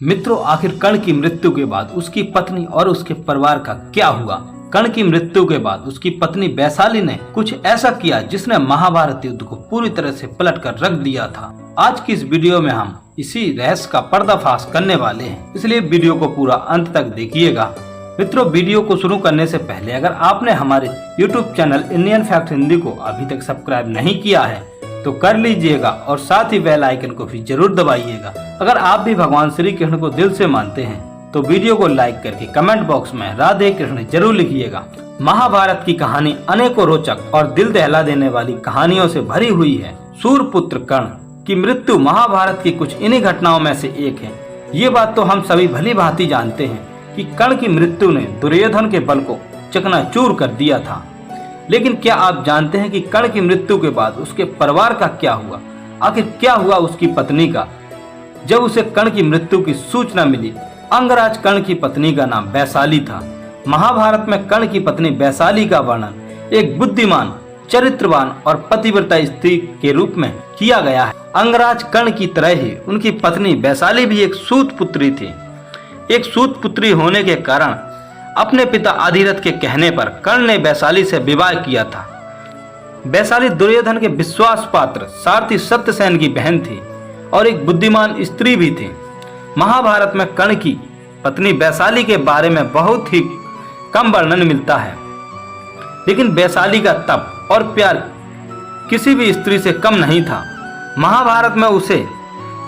मित्रों, आखिर कर्ण की मृत्यु के बाद उसकी पत्नी और उसके परिवार का क्या हुआ। कर्ण की मृत्यु के बाद उसकी पत्नी वैशाली ने कुछ ऐसा किया जिसने महाभारत युद्ध को पूरी तरह से पलट कर रख दिया था। आज की इस वीडियो में हम इसी रहस्य का पर्दाफाश करने वाले हैं, इसलिए वीडियो को पूरा अंत तक देखिएगा। मित्रों, वीडियो को शुरू करने से पहले अगर आपने हमारे YouTube channel Indian fact Hindi को अभी तक सब्सक्राइब नहीं किया है तो कर लीजिएगा और साथ ही बेल आइकन को भी जरूर दबाइएगा। अगर आप भी भगवान श्री कृष्ण को दिल से मानते हैं तो वीडियो को लाइक करके कमेंट बॉक्स में राधे कृष्ण जरूर लिखिएगा। महाभारत की कहानी अनेकों रोचक और दिल दहला देने वाली कहानियों से भरी हुई है। सूर्यपुत्र कर्ण की मृत्यु महाभारत की कुछ इन्हीं घटनाओं में से एक है। ये बात तो हम सभी भली भांति जानते हैं कि कर्ण की मृत्यु ने दुर्योधन के बल को चकनाचूर कर दिया था, लेकिन क्या आप जानते हैं कि कर्ण की मृत्यु के बाद उसके परिवार का क्या हुआ। आखिर क्या हुआ उसकी पत्नी का। जब उसे कर्ण की मृत्यु की सूचना मिली, अंगराज कर्ण की पत्नी का नाम वैशाली था। महाभारत में कर्ण की पत्नी वैशाली का वर्णन एक बुद्धिमान, चरित्रवान और पतिव्रता स्त्री के रूप में किया गया है। अंगराज कर्ण की तरह ही उनकी पत्नी वैशाली भी एक सूत पुत्री थी। एक सूत पुत्री होने के कारण अपने पिता अधिरथ के कहने पर कर्ण ने वैशाली से विवाह किया था। वैशाली दुर्योधन के विश्वास पात्र सारथी सत्यसेन की बहन थी और एक बुद्धिमान स्त्री भी थी। महाभारत में कर्ण की पत्नी वैशाली के बारे में बहुत ही कम वर्णन मिलता है, लेकिन वैशाली का तप और प्यार किसी भी स्त्री से कम नहीं था। महाभारत में उसे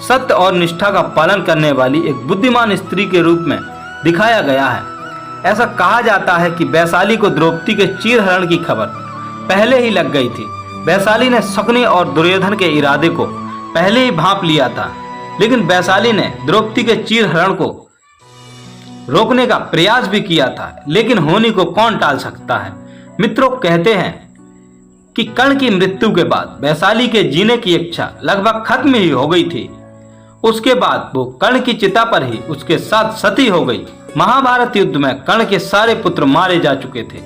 सत्य और निष्ठा का पालन करने वाली एक बुद्धिमान स्त्री के रूप में दिखाया गया है। ऐसा कहा जाता है कि वैशाली को द्रौपदी के चीरहरण की खबर पहले ही लग गई थी। वैशाली ने शकुनी और दुर्योधन के इरादे को पहले ही भांप लिया था, लेकिन वैशाली ने द्रौपदी के चीरहरण को रोकने का प्रयास भी किया था, लेकिन होनी को कौन टाल सकता है। मित्रों, कहते हैं कि कर्ण की मृत्यु के बाद वैशाली के जीने की इच्छा लगभग खत्म ही हो गई थी। उसके बाद वो कर्ण की चिता पर ही उसके साथ सती हो गई। महाभारत युद्ध में कर्ण के सारे पुत्र मारे जा चुके थे,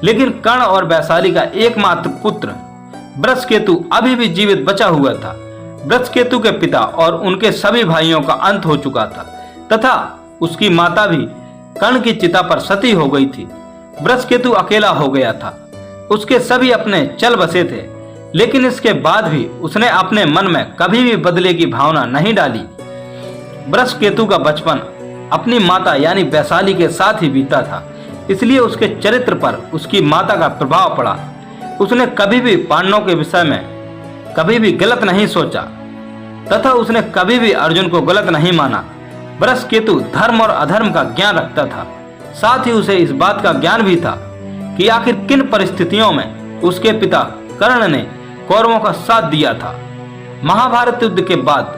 लेकिन कर्ण और वैशाली का एकमात्र पुत्र वृषकेतु अभी भी जीवित बचा हुआ था। वृषकेतु के पिता और उनके सभी भाइयों का अंत हो चुका था तथा उसकी माता भी कर्ण की चिता पर सती हो गई थी। वृषकेतु अकेला हो गया था। उसके सभी अपने चल बसे थे, लेकिन इसके बाद भी उसने अपने मन में कभी भी बदले की भावना नहीं डाली। वृषकेतु का बचपन अपनी माता यानी वैशाली के साथ ही बीता था, इसलिए उसके चरित्र पर उसकी माता का प्रभाव पड़ा। उसने कभी भी पांडवों के विषय में कभी भी गलत नहीं सोचा तथा उसने कभी भी अर्जुन को गलत नहीं माना। वृषकेतु धर्म और अधर्म का ज्ञान रखता था, साथ ही उसे इस बात का ज्ञान भी था कि आखिर किन परिस्थितियों में उसके पिता कर्ण ने कौरवों का साथ दिया था। महाभारत युद्ध के बाद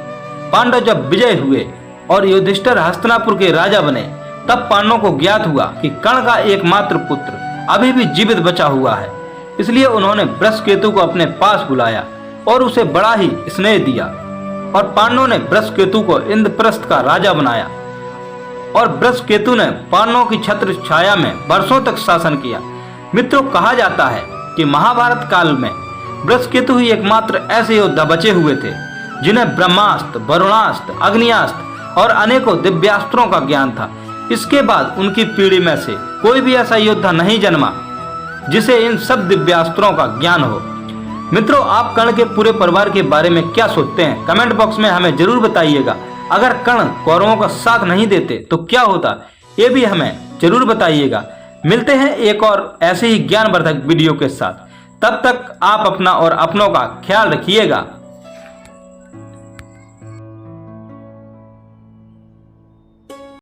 पांडव जब विजय हुए और युधिष्ठिर हस्तिनापुर के राजा बने, तब पांडवों को ज्ञात हुआ कि कर्ण का एकमात्र पुत्र अभी भी जीवित बचा हुआ है। इसलिए उन्होंने वृषकेतु को अपने पास बुलाया और उसे बड़ा ही स्नेह दिया और पांडवों ने वृषकेतु को इंद्रप्रस्थ का राजा बनाया और वृषकेतु ने पांडवों की छत्र छाया में वर्षों तक शासन किया। मित्रों, कहा जाता है कि महाभारत काल में वृषकेतु ही एकमात्र ऐसे योद्धा बचे हुए थे जिन्हें ब्रह्मास्त्र, वरुणास्त्र, अग्नियास्त्र और अनेकों दिव्यास्त्रों का ज्ञान था। इसके बाद उनकी पीढ़ी में से कोई भी ऐसा योद्धा नहीं जन्मा जिसे इन सब दिव्यास्त्रों का ज्ञान हो। मित्रों, आप कर्ण के पूरे परिवार के बारे में क्या सोचते हैं? कमेंट बॉक्स में हमें जरूर बताइएगा। अगर कर्ण कौरवों का साथ नहीं देते तो क्या होता, ये भी हमें जरूर बताइएगा। मिलते हैं एक और ऐसे ही ज्ञानवर्धक वीडियो के साथ। तब तक आप अपना और अपनों का ख्याल रखिएगा।